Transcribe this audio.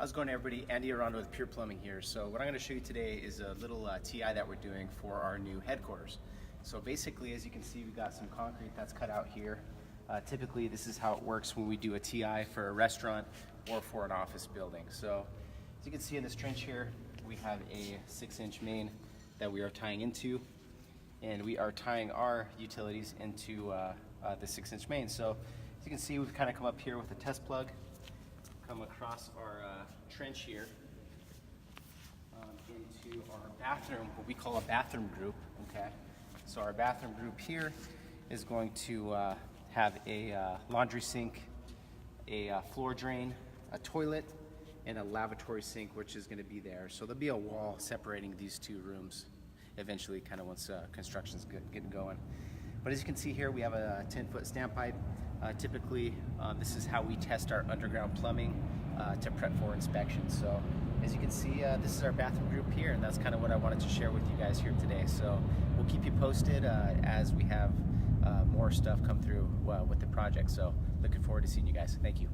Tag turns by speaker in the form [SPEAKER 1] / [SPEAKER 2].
[SPEAKER 1] How's it going, everybody? Andy Aranda with Pure Plumbing here. So what I'm going to show you today is a little TI that we're doing for our new headquarters. So basically, as you can see, we've got some concrete that's cut out here. Typically, this is how it works when we do a TI for a restaurant or for an office building. So as you can see in this trench here, we have a 6-inch main that we are tying into, and we are tying our utilities into the 6-inch main. So as you can see, we've kind of come up here with a test plug, come across our trench here into our bathroom, what we call a bathroom group. Okay, so our bathroom group here is going to have a laundry sink, a floor drain, a toilet, and a lavatory sink, which is going to be there. So there'll be a wall separating these two rooms eventually, kind of once construction's getting going. But as you can see here, we have a 10-foot standpipe. Typically, this is how we test our underground plumbing to prep for inspection. So as you can see, this is our bathroom group here, and that's kind of what I wanted to share with you guys here today. So we'll keep you posted as we have more stuff come through with the project. So looking forward to seeing you guys. Thank you.